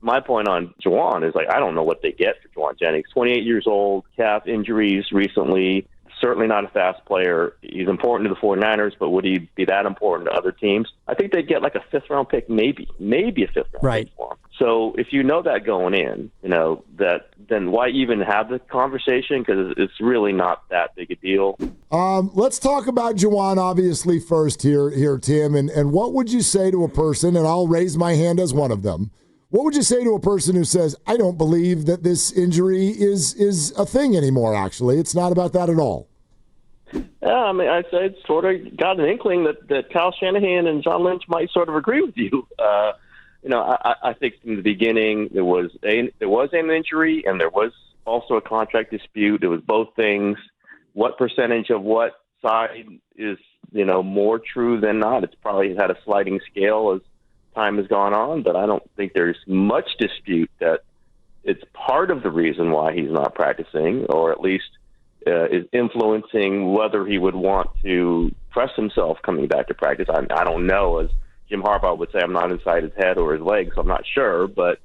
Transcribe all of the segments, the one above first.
my point on Jauan is, like, I don't know what they get for Jauan Jennings. 28 years old, calf injuries recently, certainly not a fast player. He's important to the 49ers, but would he be that important to other teams? I think they'd get like a fifth-round pick, maybe a fifth-round pick for him. So if you know that going in, then why even have the conversation? Because it's really not that big a deal. Let's talk about Jauan, obviously, first here, Tim. And what would you say to a person, and I'll raise my hand as one of them, what would you say to a person who says, I don't believe that this injury is a thing anymore, actually? It's not about that at all. Yeah, I mean, I'd say it's sort of got an inkling that Kyle Shanahan and John Lynch might sort of agree with you. I think from the beginning there was an injury and there was also a contract dispute. It was both things. What percentage of what side is more true than not? It's probably had a sliding scale as time has gone on, but I don't think there's much dispute that it's part of the reason why he's not practicing, or at least is influencing whether he would want to press himself coming back to practice. I don't know. As Jim Harbaugh would say, I'm not inside his head or his legs, so I'm not sure, but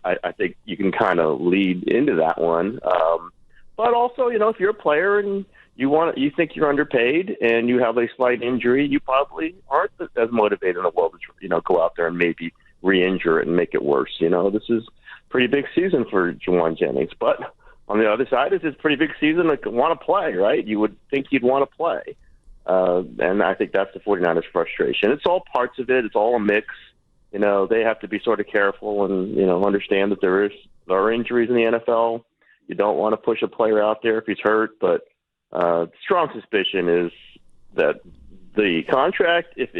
I think you can kind of lead into that one. But also, if you're a player and you think you're underpaid and you have a slight injury, you probably aren't as motivated in the world to go out there and maybe re-injure it and make it worse. This is a pretty big season for Jauan Jennings, but on the other side, it's a pretty big season to want to play, right? You would think you'd want to play. And I think that's the 49ers' frustration. It's all parts of it. It's all a mix. They have to be sort of careful and, understand that there are injuries in the NFL. You don't want to push a player out there if he's hurt, but strong suspicion is that the contract, if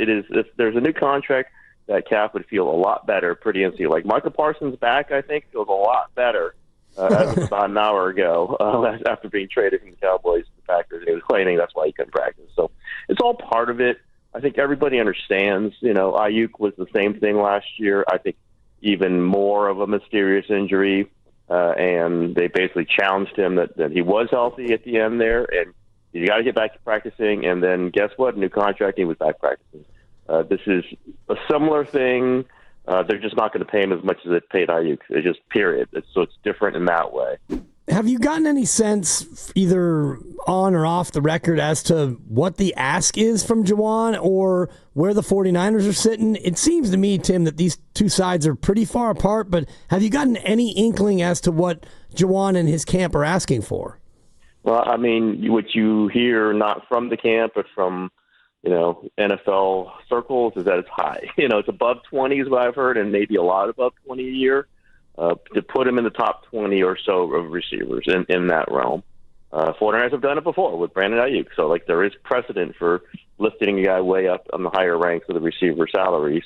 there's a new contract, that Cap would feel a lot better pretty instantly. Like Michael Parsons back, I think, feels a lot better as of about an hour ago after being traded from the Cowboys to the Packers. He was claiming that's why he couldn't practice. So it's all part of it. I think everybody understands. Aiyuk was the same thing last year. I think even more of a mysterious injury. And they basically challenged him that he was healthy at the end there, and you got to get back to practicing. And then guess what? New contract, he was back practicing. This is a similar thing. They're just not going to pay him as much as it paid Aiyuk. It's just period. So it's different in that way. Have you gotten any sense, either on or off the record, as to what the ask is from Jauan or where the 49ers are sitting? It seems to me, Tim, that these two sides are pretty far apart, but have you gotten any inkling as to what Jauan and his camp are asking for? Well, I mean, what you hear, not from the camp, but from, NFL circles, is that it's high. It's above 20 is what I've heard, and maybe a lot above 20 a year. To put him in the top 20 or so of receivers in that realm. 49ers have done it before with Brandon Aiyuk. So, there is precedent for lifting a guy way up on the higher ranks of the receiver salaries.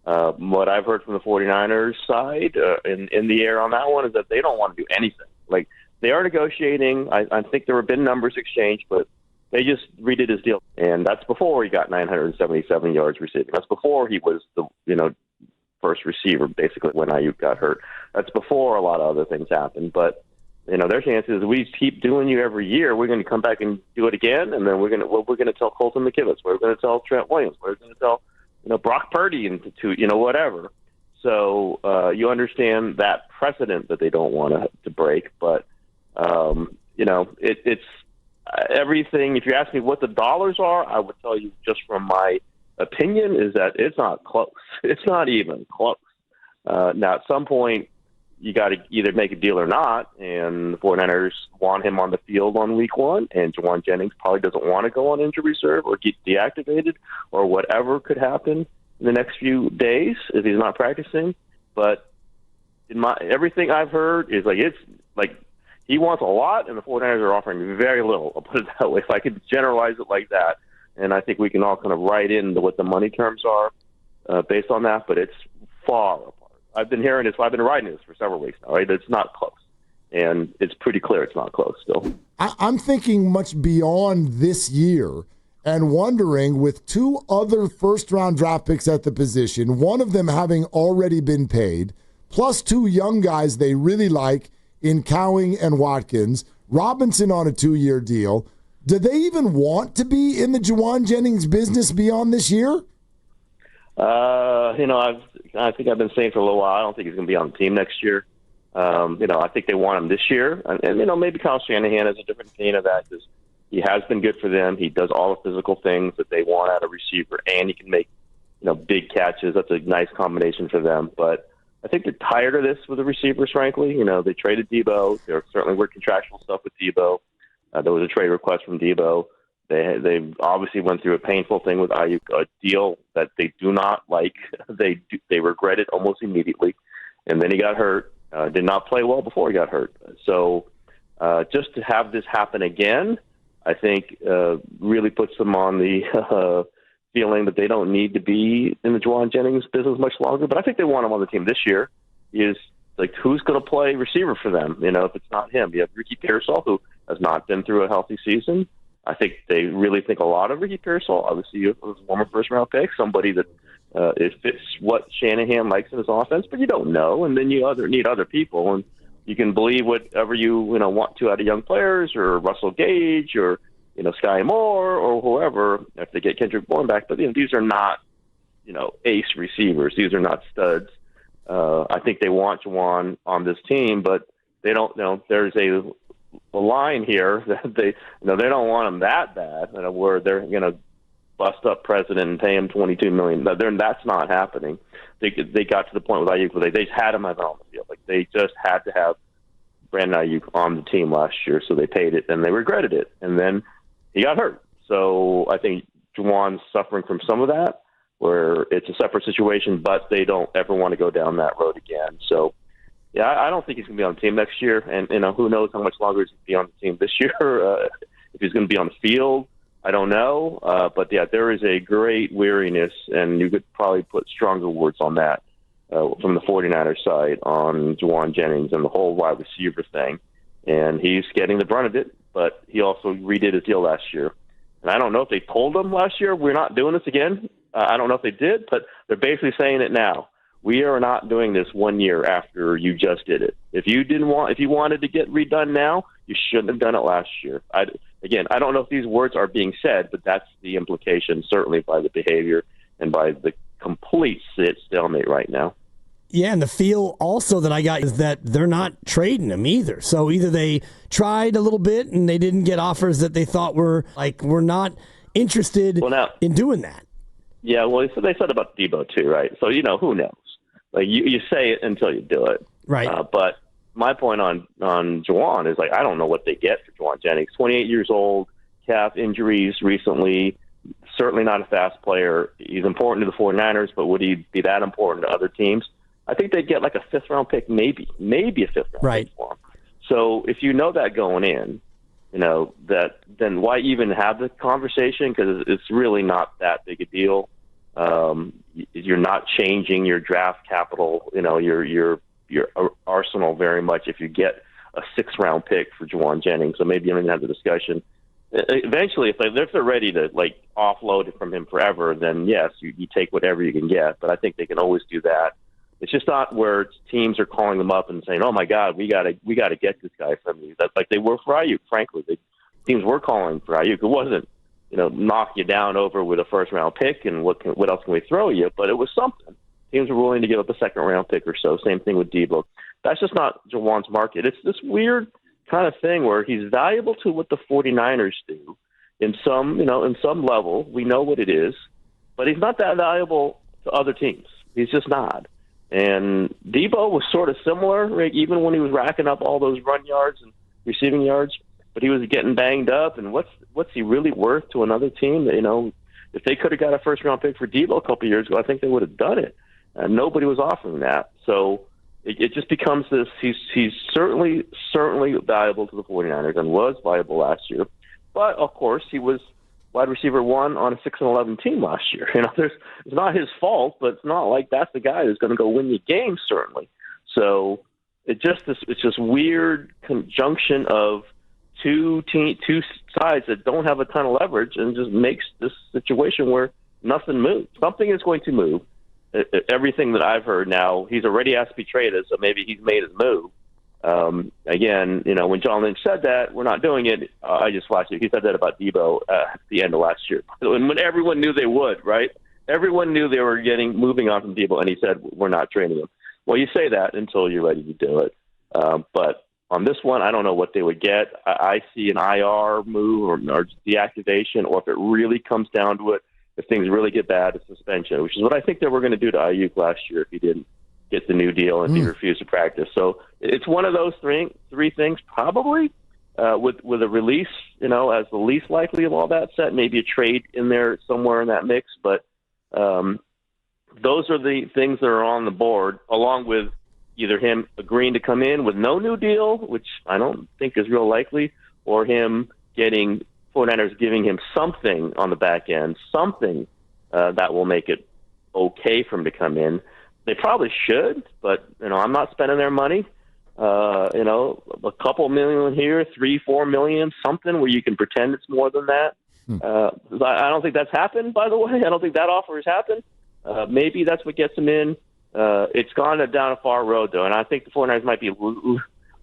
What I've heard from the 49ers side in the air on that one is that they don't want to do anything. They are negotiating. I think there have been numbers exchanged, but they just redid his deal. And that's before he got 977 yards receiving. That's before he was the, first receiver, basically, when Aiyuk got hurt. That's before a lot of other things happened. But, their chances, we keep doing you every year, we're going to come back and do it again, and then we're going to tell Colton McKivitz, we're going to tell Trent Williams, we're going to tell, Brock Purdy, and whatever. So you understand that precedent that they don't want to break. But, it's everything. If you ask me what the dollars are, I would tell you just from my opinion is that it's not close. It's not even close. Now, at some point, you got to either make a deal or not, and the 49ers want him on the field on week one, and Jauan Jennings probably doesn't want to go on injury reserve or get deactivated or whatever could happen in the next few days if he's not practicing. But everything I've heard is he wants a lot, and the 49ers are offering very little. I'll put it that way. If I could generalize it like that. And I think we can all kind of write into what the money terms are based on that, but it's far apart. I've been hearing this. I've been writing this for several weeks now, right? It's not close. And it's pretty clear it's not close still. I'm thinking much beyond this year and wondering, with two other first-round draft picks at the position, one of them having already been paid, plus two young guys they really like in Cowing and Watkins, Robinson on a 2-year deal, do they even want to be in the Jauan Jennings business beyond this year? I think I've been saying for a little while, I don't think he's going to be on the team next year. I think they want him this year. And maybe Kyle Shanahan has a different opinion of that because he has been good for them. He does all the physical things that they want out of a receiver, and he can make, big catches. That's a nice combination for them. But I think they're tired of this with the receivers, frankly. They traded Debo. There certainly were contractual stuff with Debo. There was a trade request from Debo. They obviously went through a painful thing with Aiyuk, a deal that they do not like. They regret it almost immediately. And then he got hurt. Did not play well before he got hurt. So just to have this happen again, I think really puts them on the feeling that they don't need to be in the Jauan Jennings business much longer. But I think they want him on the team this year. Who's going to play receiver for them? If it's not him. You have Ricky Pearsall, who has not been through a healthy season. I think they really think a lot of Ricky Pearsall. Obviously, he was a former first-round pick, somebody that it fits what Shanahan likes in his offense, but you don't know. And then you need other people, and you can believe whatever you want to out of young players, or Russell Gage, or Sky Moore, or whoever, if they get Kendrick Bourne back. But these are not ace receivers. These are not studs. I think they want Jauan on this team, but they don't know. There's a line here that they don't want him that bad, where they're going to bust up President and pay him $22 million. That's not happening. They got to the point with Aiyuk where they just had him on the field. They just had to have Brandon Aiyuk on the team last year, so they paid it, and they regretted it. And then he got hurt. So I think Jauan's suffering from some of that, where it's a separate situation, but they don't ever want to go down that road again. So, yeah, I don't think he's going to be on the team next year. And, who knows how much longer he's going to be on the team this year. If he's going to be on the field, I don't know. But, yeah, there is a great weariness, and you could probably put stronger words on that from the 49ers side on Jauan Jennings and the whole wide receiver thing. And he's getting the brunt of it, but he also redid his deal last year. And I don't know if they told him last year, we're not doing this again. I don't know if they did, but they're basically saying it now. We are not doing this 1 year after you just did it. If you wanted to get redone now, you shouldn't have done it last year. I don't know if these words are being said, but that's the implication, certainly by the behavior and by the complete stalemate right now. Yeah, and the feel also that I got is that they're not trading him either. So either they tried a little bit and they didn't get offers that they thought were not interested in doing that. Yeah, well, so they said about Debo too, right? So, who knows? You say it until you do it. Right. But my point on Jauan is, I don't know what they get for Jauan Jennings. 28 years old, calf injuries recently, certainly not a fast player. He's important to the 49ers, but would he be that important to other teams? I think they'd get a fifth-round pick, maybe a fifth-round pick for him. So if you know that going in, then why even have the conversation? Because it's really not that big a deal. You're not changing your draft capital, your arsenal very much if you get a sixth-round pick for Jauan Jennings. So maybe you don't even have the discussion. Eventually, if they're ready to offload it from him forever, then yes, you take whatever you can get. But I think they can always do that. It's just not where teams are calling them up and saying, "Oh my God, we got to get this guy from you." That's like they were for Aiyuk. Frankly, teams were calling for Aiyuk. It wasn't, knock you down over with a first round pick and what else can we throw you? But it was something. Teams were willing to give up a second round pick or so. Same thing with Debo. That's just not Jauan's market. It's this weird kind of thing where he's valuable to what the 49ers do in some level. We know what it is, but he's not that valuable to other teams. He's just not. And Debo was sort of similar, right? Even when he was racking up all those run yards and receiving yards, but he was getting banged up. And what's he really worth to another team? If they could have got a first-round pick for Debo a couple of years ago, I think they would have done it. Nobody was offering that. So it just becomes this. He's certainly valuable to the 49ers and was valuable last year. But, of course, he was wide receiver 1 on a 6-11 team last year. It's not his fault, but it's not like that's the guy who's going to go win you games, certainly. So it's just weird conjunction of two sides that don't have a ton of leverage and just makes this situation where nothing moves. Something is going to move. Everything that I've heard now, he's already asked to be traded, so maybe he's made his move. Again, when John Lynch said that, we're not doing it, I just watched it. He said that about Debo at the end of last year. When everyone knew they would, right? everyone knew they were moving on from Debo, and he said, we're not trading him. Well, you say that until you're ready to do it. But on this one, I don't know what they would get. I see an IR move or deactivation, or if it really comes down to it, if things really get bad, a suspension, which is what I think they were going to do to Aiyuk last year if he didn't get the new deal and he refused to practice. So it's one of those three things, probably, with a release, as the least likely of all that set, maybe a trade in there somewhere in that mix. But those are the things that are on the board, along with either him agreeing to come in with no new deal, which I don't think is real likely, or him 49ers giving him something on the back end, something that will make it okay for him to come in. They probably should, but I'm not spending their money. A couple million here, $3-4 million, something where you can pretend it's more than that. I don't think that's happened, by the way. I don't think that offer has happened. Maybe that's what gets him in. It's gone down a far road, though, and I think the 49ers might be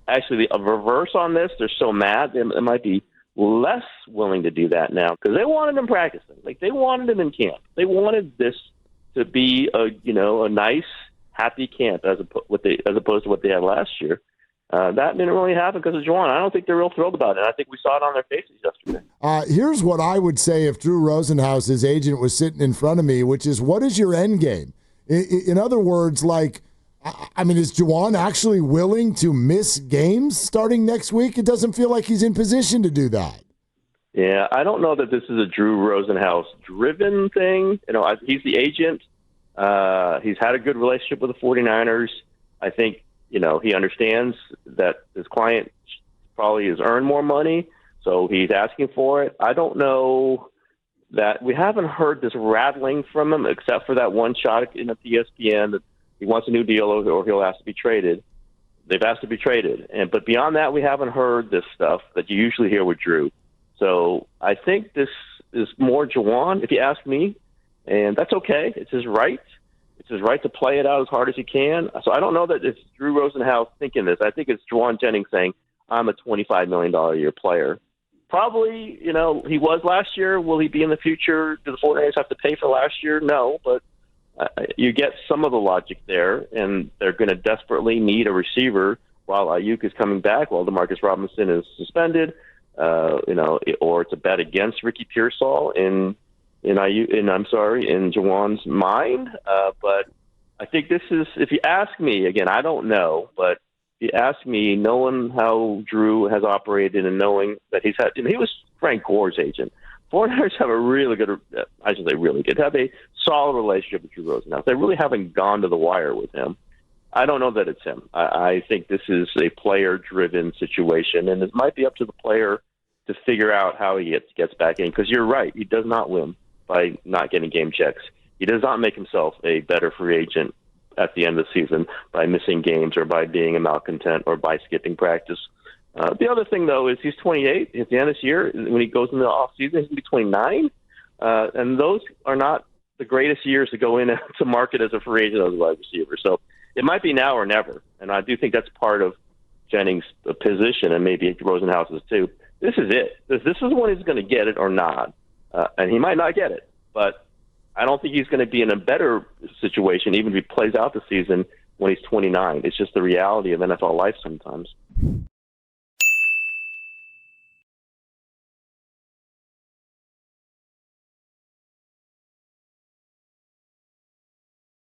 actually a reverse on this. They're so mad they might be less willing to do that now because they wanted him practicing. Like, they wanted him in camp. They wanted this to be a nice, happy camp as opposed to what they had last year. That didn't really happen because of Jauan. I don't think they're real thrilled about it. I think we saw it on their faces yesterday. Here's what I would say if Drew Rosenhaus, his agent, was sitting in front of me, which is, what is your end game? In other words, is Jauan actually willing to miss games starting next week? It doesn't feel like he's in position to do that. Yeah, I don't know that this is a Drew Rosenhaus-driven thing. He's the agent. He's had a good relationship with the 49ers. I think, he understands that his client probably has earned more money, so he's asking for it. I don't know that we haven't heard this rattling from him except for that one shot in at the ESPN that he wants a new deal or he'll ask to be traded. They've asked to be traded. But beyond that, we haven't heard this stuff that you usually hear with Drew. So I think this is more Jauan, if you ask me, and that's okay. It's his right. It's his right to play it out as hard as he can. So I don't know that it's Drew Rosenhaus thinking this. I think it's Jauan Jennings saying, I'm a $25 million a year player. Probably, he was last year. Will he be in the future? Do the 49ers have to pay for last year? No, but you get some of the logic there, and they're going to desperately need a receiver while Aiyuk is coming back, while DeMarcus Robinson is suspended, or it's a bet against Ricky Pearsall in Jauan's mind. But I think this is, if you ask me, again, I don't know, but if you ask me, knowing how Drew has operated and knowing that he was Frank Gore's agent. 49ers have a really good, have a solid relationship with Drew Rosenhaus. They really haven't gone to the wire with him. I don't know that it's him. I think this is a player-driven situation, and it might be up to the player to figure out how he gets back in. Because you're right, he does not win by not getting game checks. He does not make himself a better free agent at the end of the season by missing games or by being a malcontent or by skipping practice. The other thing, though, is he's 28 at the end of this year. When he goes into the offseason, he's going to be 29. And those are not the greatest years to go in to market as a free agent as a wide receiver. So it might be now or never. And I do think that's part of Jennings' position, and maybe Rosenhaus's too. This is it. This is when he's going to get it or not. And he might not get it. But I don't think he's going to be in a better situation, even if he plays out the season when he's 29. It's just the reality of NFL life sometimes.